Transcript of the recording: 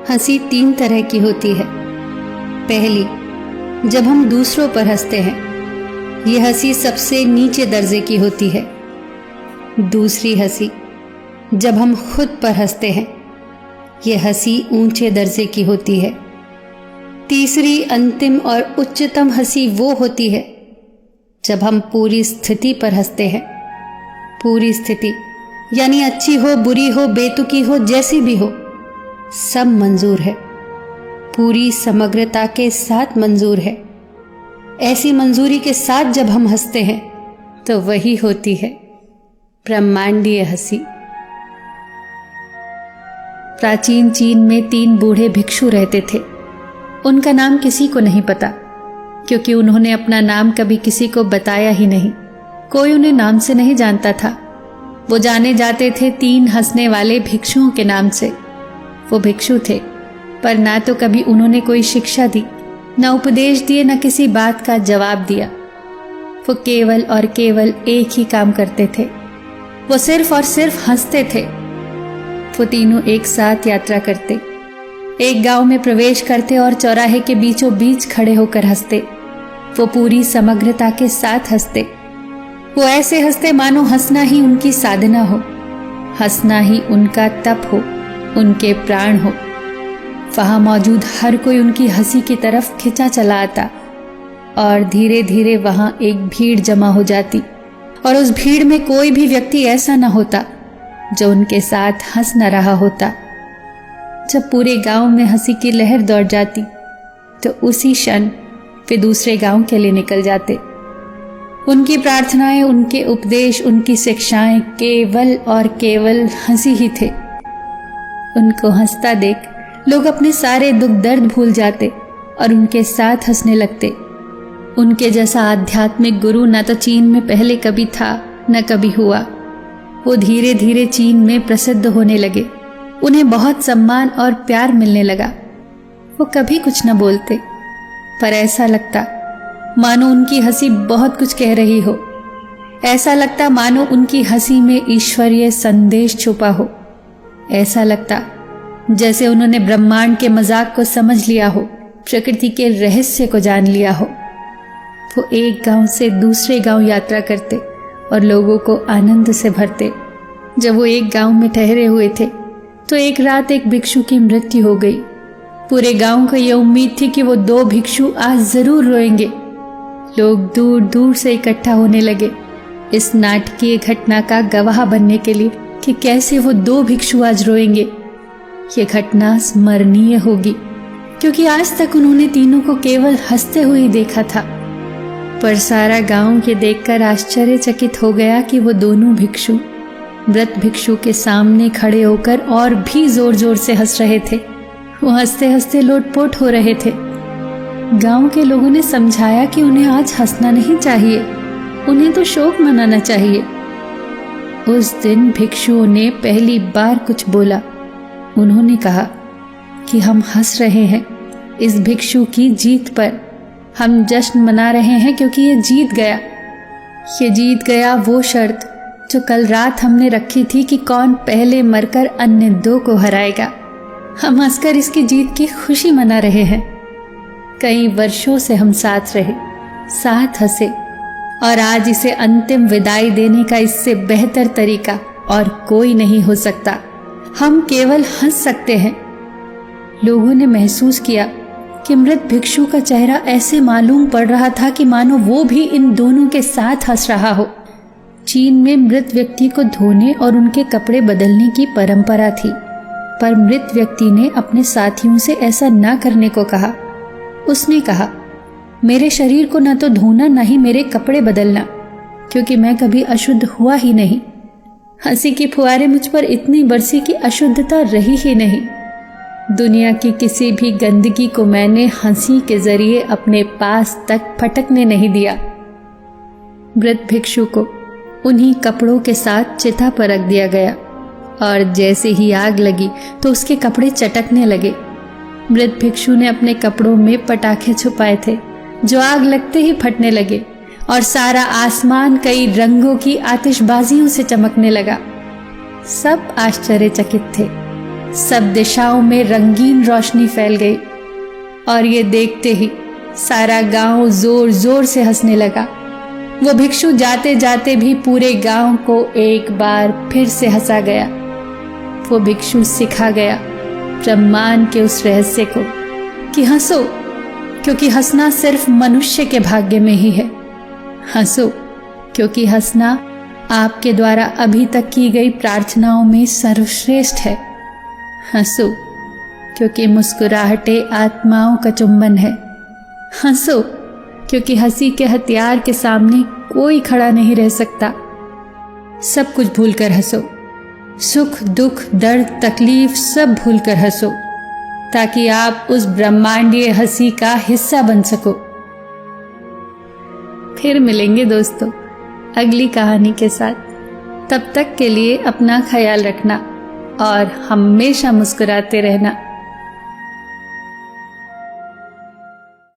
हंसी 3 तरह की होती है। पहली, जब हम दूसरों पर हंसते हैं, ये हंसी सबसे नीचे दर्जे की होती है। दूसरी हंसी, जब हम खुद पर हंसते हैं, ये हंसी ऊंचे दर्जे की होती है। तीसरी, अंतिम और उच्चतम हंसी वो होती है जब हम पूरी स्थिति पर हंसते हैं। पूरी स्थिति यानी अच्छी हो, बुरी हो, बेतुकी हो, जैसी भी हो, सब मंजूर है, पूरी समग्रता के साथ मंजूर है। ऐसी मंजूरी के साथ जब हम हंसते हैं तो वही होती है ब्रह्मांडीय हंसी। प्राचीन चीन में 3 बूढ़े भिक्षु रहते थे। उनका नाम किसी को नहीं पता, क्योंकि उन्होंने अपना नाम कभी किसी को बताया ही नहीं। कोई उन्हें नाम से नहीं जानता था। वो जाने जाते थे 3 हंसने वाले भिक्षुओं के नाम से। वो भिक्षु थे, पर ना तो कभी उन्होंने कोई शिक्षा दी, न उपदेश दिए, न किसी बात का जवाब दिया। वो केवल और केवल एक ही काम करते थे, वो सिर्फ और सिर्फ हंसते थे। वो तीनों एक साथ यात्रा करते, एक गांव में प्रवेश करते और चौराहे के बीचों बीच खड़े होकर हंसते। वो पूरी समग्रता के साथ हंसते। वो ऐसे हंसते मानो हंसना ही उनकी साधना हो, हंसना ही उनका तप हो, उनके प्राण हो। वहां मौजूद हर कोई उनकी हंसी की तरफ खिंचा चला आता और धीरे धीरे वहां एक भीड़ जमा हो जाती, और उस भीड़ में कोई भी व्यक्ति ऐसा न होता जो उनके साथ हंस न रहा होता। जब पूरे गांव में हंसी की लहर दौड़ जाती तो उसी क्षण वे दूसरे गांव के लिए निकल जाते। उनकी प्रार्थनाएं, उनके उपदेश, उनकी शिक्षाएं केवल और केवल हंसी ही थे। उनको हंसता देख लोग अपने सारे दुख दर्द भूल जाते और उनके साथ हंसने लगते। उनके जैसा आध्यात्मिक गुरु न तो चीन में पहले कभी था, न कभी हुआ। वो धीरे धीरे चीन में प्रसिद्ध होने लगे। उन्हें बहुत सम्मान और प्यार मिलने लगा। वो कभी कुछ न बोलते, पर ऐसा लगता मानो उनकी हंसी बहुत कुछ कह रही हो। ऐसा लगता मानो उनकी हंसी में ईश्वरीय संदेश छुपा हो। ऐसा लगता जैसे उन्होंने ब्रह्मांड के मजाक को समझ लिया हो, प्रकृति के रहस्य को जान लिया हो। वो एक गांव से दूसरे गांव यात्रा करते और लोगों को आनंद से भरते। जब वो एक गांव में ठहरे हुए थे तो एक रात एक भिक्षु की मृत्यु हो गई। पूरे गांव को यह उम्मीद थी कि वो 2 भिक्षु आज जरूर रोएंगे। लोग दूर दूर से इकट्ठा होने लगे इस नाटकीय घटना का गवाह बनने के लिए कि कैसे वो 2 भिक्षु आज रोएंगे। ये घटना स्मरणीय होगी, क्योंकि आज तक उन्होंने तीनों को केवल हंसते हुए ही देखा था। पर सारा गांव ये देखकर आश्चर्यचकित हो गया कि वो दोनों भिक्षु मृत भिक्षु के सामने खड़े होकर और भी जोर जोर से हंस रहे थे। वो हंसते हंसते लोटपोट हो रहे थे। गांव के लोगों ने समझाया कि उन्हें आज हंसना नहीं चाहिए, उन्हें तो शोक मनाना चाहिए। उस दिन भिक्षुओं ने पहली बार कुछ बोला। उन्होंने कहा कि हम हंस रहे हैं इस भिक्षु की जीत पर। हम जश्न मना रहे हैं क्योंकि ये जीत गया। ये जीत गया वो शर्त जो कल रात हमने रखी थी कि कौन पहले मरकर अन्य 2 को हराएगा। हम हंसकर इसकी जीत की खुशी मना रहे हैं। कई वर्षों से हम साथ रहे, साथ हंसे, और आज इसे अंतिम विदाई देने का इससे बेहतर तरीका और कोई नहीं हो सकता। हम केवल हंस सकते हैं। लोगों ने महसूस किया कि मृत भिक्षु का चेहरा ऐसे मालूम पड़ रहा था कि मानो वो भी इन दोनों के साथ हंस रहा हो। चीन में मृत व्यक्ति को धोने और उनके कपड़े बदलने की परंपरा थी, पर मृत व्यक्ति ने अपने साथियों से ऐसा ना करने को कहा। उसने कहा, मेरे शरीर को न तो धोना, न ही मेरे कपड़े बदलना, क्योंकि मैं कभी अशुद्ध हुआ ही नहीं। हंसी की फुहारें मुझ पर इतनी बरसी कि अशुद्धता रही ही नहीं। दुनिया की किसी भी गंदगी को मैंने हंसी के जरिए अपने पास तक फटकने नहीं दिया। मृत भिक्षु को उन्हीं कपड़ों के साथ चिता पर रख दिया गया, और जैसे ही आग लगी तो उसके कपड़े चटकने लगे। मृत भिक्षु ने अपने कपड़ों में पटाखे छुपाए थे जो आग लगते ही फटने लगे, और सारा आसमान कई रंगों की आतिशबाजियों से चमकने लगा। सब आश्चर्यचकित थे, सब दिशाओं में रंगीन रोशनी फैल गई और ये देखते ही सारा गांव जोर जोर से हंसने लगा। वो भिक्षु जाते जाते भी पूरे गांव को एक बार फिर से हंसा गया। वो भिक्षु सिखा गया ब्रह्मांड के उस रहस्य को कि हंसो, क्योंकि हंसना सिर्फ मनुष्य के भाग्य में ही है। हंसो, क्योंकि हंसना आपके द्वारा अभी तक की गई प्रार्थनाओं में सर्वश्रेष्ठ है। हंसो, क्योंकि मुस्कुराहटें आत्माओं का चुंबन है। हंसो, क्योंकि हंसी के हथियार के सामने कोई खड़ा नहीं रह सकता। सब कुछ भूलकर हंसो, सुख दुख दर्द तकलीफ सब भूलकर हंसो, ताकि आप उस ब्रह्मांडीय हंसी का हिस्सा बन सको। फिर मिलेंगे दोस्तों अगली कहानी के साथ। तब तक के लिए अपना ख्याल रखना और हमेशा मुस्कुराते रहना।